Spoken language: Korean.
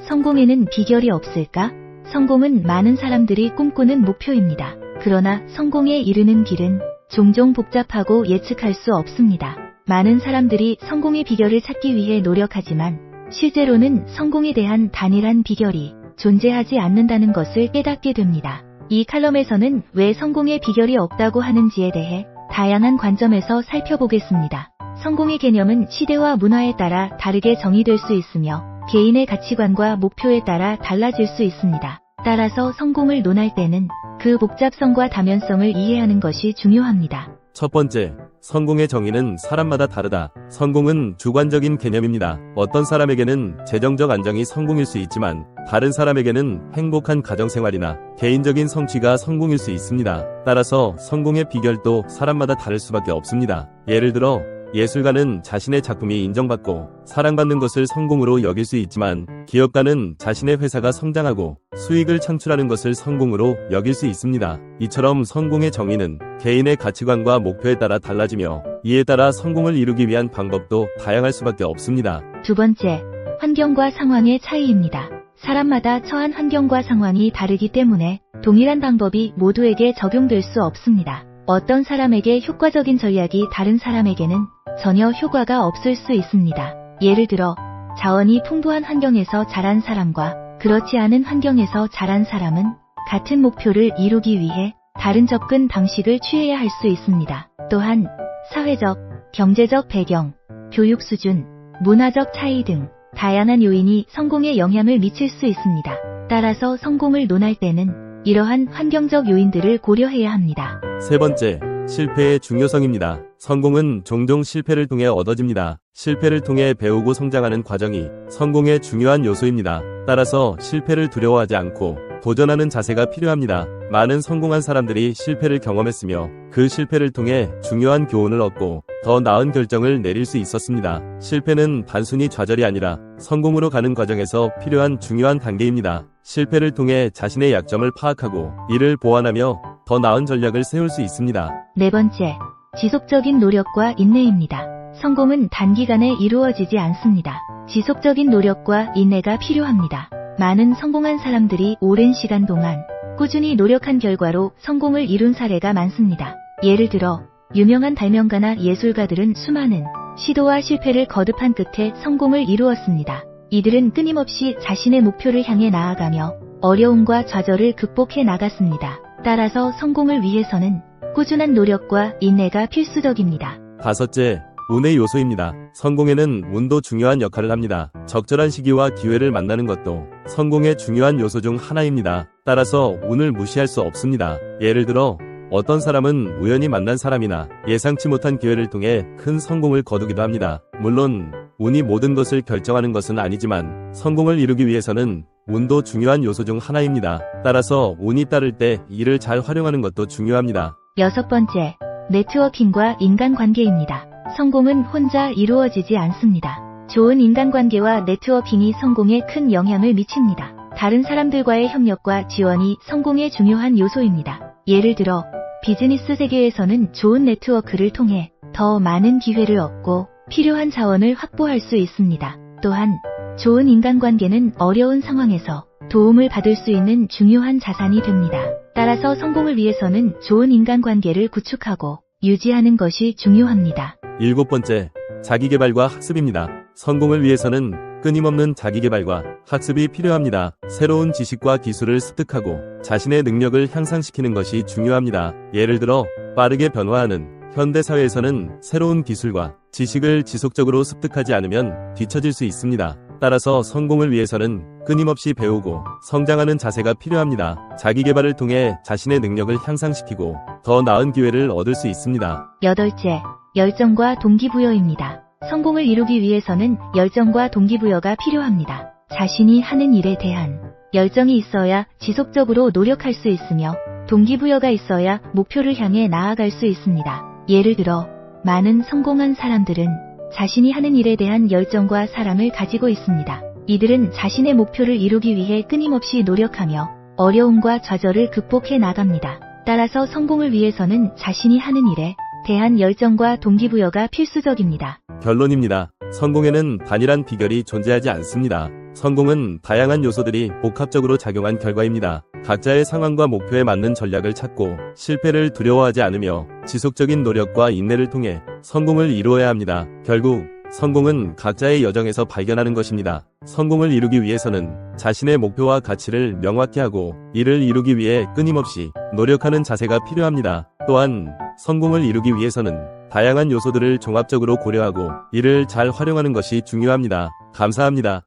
성공에는 비결이 없을까? 성공은 많은 사람들이 꿈꾸는 목표입니다. 그러나 성공에 이르는 길은 종종 복잡하고 예측할 수 없습니다. 많은 사람들이 성공의 비결을 찾기 위해 노력하지만 실제로는 성공에 대한 단일한 비결이 존재하지 않는다는 것을 깨닫게 됩니다. 이 칼럼에서는 왜 성공의 비결이 없다고 하는지에 대해 다양한 관점에서 살펴보겠습니다. 성공의 개념은 시대와 문화에 따라 다르게 정의될 수 있으며 개인의 가치관과 목표에 따라 달라질 수 있습니다. 따라서 성공을 논할 때는 그 복잡성과 다면성을 이해하는 것이 중요합니다. 첫 번째, 성공의 정의는 사람마다 다르다. 성공은 주관적인 개념입니다. 어떤 사람에게는 재정적 안정이 성공일 수 있지만 다른 사람에게는 행복한 가정생활이나 개인적인 성취가 성공일 수 있습니다. 따라서 성공의 비결도 사람마다 다를 수밖에 없습니다. 예를 들어 예술가는 자신의 작품이 인정받고 사랑받는 것을 성공으로 여길 수 있지만 기업가는 자신의 회사가 성장하고 수익을 창출하는 것을 성공으로 여길 수 있습니다. 이처럼 성공의 정의는 개인의 가치관과 목표에 따라 달라지며 이에 따라 성공을 이루기 위한 방법도 다양할 수밖에 없습니다. 두 번째, 환경과 상황의 차이입니다. 사람마다 처한 환경과 상황이 다르기 때문에 동일한 방법이 모두에게 적용될 수 없습니다. 어떤 사람에게 효과적인 전략이 다른 사람에게는 전혀 효과가 없을 수 있습니다. 예를 들어 자원이 풍부한 환경에서 자란 사람과 그렇지 않은 환경에서 자란 사람은 같은 목표를 이루기 위해 다른 접근 방식을 취해야 할 수 있습니다. 또한 사회적, 경제적 배경, 교육 수준, 문화적 차이 등 다양한 요인이 성공에 영향을 미칠 수 있습니다. 따라서 성공을 논할 때는 이러한 환경적 요인들을 고려해야 합니다. 세 번째, 실패의 중요성입니다. 성공은 종종 실패를 통해 얻어집니다. 실패를 통해 배우고 성장하는 과정이 성공의 중요한 요소입니다. 따라서 실패를 두려워하지 않고 도전하는 자세가 필요합니다. 많은 성공한 사람들이 실패를 경험했으며 그 실패를 통해 중요한 교훈을 얻고 더 나은 결정을 내릴 수 있었습니다. 실패는 단순히 좌절이 아니라 성공으로 가는 과정에서 필요한 중요한 단계입니다. 실패를 통해 자신의 약점을 파악하고 이를 보완하며 더 나은 전략을 세울 수 있습니다. 네 번째, 지속적인 노력과 인내입니다. 성공은 단기간에 이루어지지 않습니다. 지속적인 노력과 인내가 필요합니다. 많은 성공한 사람들이 오랜 시간 동안 꾸준히 노력한 결과로 성공을 이룬 사례가 많습니다. 예를 들어 유명한 발명가나 예술가들은 수많은 시도와 실패를 거듭한 끝에 성공을 이루었습니다. 이들은 끊임없이 자신의 목표를 향해 나아가며 어려움과 좌절을 극복해 나갔습니다. 따라서 성공을 위해서는 꾸준한 노력과 인내가 필수적입니다. 다섯째, 운의 요소입니다. 성공에는 운도 중요한 역할을 합니다. 적절한 시기와 기회를 만나는 것도 성공의 중요한 요소 중 하나입니다. 따라서 운을 무시할 수 없습니다. 예를 들어 어떤 사람은 우연히 만난 사람이나 예상치 못한 기회를 통해 큰 성공을 거두기도 합니다. 물론 운이 모든 것을 결정하는 것은 아니지만 성공을 이루기 위해서는 운도 중요한 요소 중 하나입니다. 따라서 운이 따를 때 이를 잘 활용하는 것도 중요합니다. 여섯 번째, 네트워킹과 인간관계입니다. 성공은 혼자 이루어지지 않습니다. 좋은 인간관계와 네트워킹이 성공에 큰 영향을 미칩니다. 다른 사람들과의 협력과 지원이 성공의 중요한 요소입니다. 예를 들어 비즈니스 세계에서는 좋은 네트워크를 통해 더 많은 기회를 얻고 필요한 자원을 확보할 수 있습니다. 또한 좋은 인간관계는 어려운 상황에서 도움을 받을 수 있는 중요한 자산이 됩니다. 따라서 성공을 위해서는 좋은 인간관계를 구축하고 유지하는 것이 중요합니다. 일곱 번째, 자기계발과 학습입니다. 성공을 위해서는 끊임없는 자기계발과 학습이 필요합니다. 새로운 지식과 기술을 습득하고 자신의 능력을 향상시키는 것이 중요합니다. 예를 들어 빠르게 변화하는 현대사회에서는 새로운 기술과 지식을 지속적으로 습득하지 않으면 뒤처질 수 있습니다. 따라서 성공을 위해서는 끊임없이 배우고 성장하는 자세가 필요합니다. 자기계발을 통해 자신의 능력을 향상시키고 더 나은 기회를 얻을 수 있습니다. 여덟째, 열정과 동기부여입니다. 성공을 이루기 위해서는 열정과 동기부여가 필요합니다. 자신이 하는 일에 대한 열정이 있어야 지속적으로 노력할 수 있으며 동기부여가 있어야 목표를 향해 나아갈 수 있습니다. 예를 들어 많은 성공한 사람들은 자신이 하는 일에 대한 열정과 사랑을 가지고 있습니다. 이들은 자신의 목표를 이루기 위해 끊임없이 노력하며 어려움과 좌절을 극복해 나갑니다. 따라서 성공을 위해서는 자신이 하는 일에 대한 열정과 동기부여가 필수적입니다. 결론입니다. 성공에는 단일한 비결이 존재하지 않습니다. 성공은 다양한 요소들이 복합적으로 작용한 결과입니다. 각자의 상황과 목표에 맞는 전략을 찾고 실패를 두려워하지 않으며 지속적인 노력과 인내를 통해 성공을 이루어야 합니다. 결국 성공은 각자의 여정에서 발견하는 것입니다. 성공을 이루기 위해서는 자신의 목표와 가치를 명확히 하고 이를 이루기 위해 끊임없이 노력하는 자세가 필요합니다. 또한 성공을 이루기 위해서는 다양한 요소들을 종합적으로 고려하고 이를 잘 활용하는 것이 중요합니다. 감사합니다.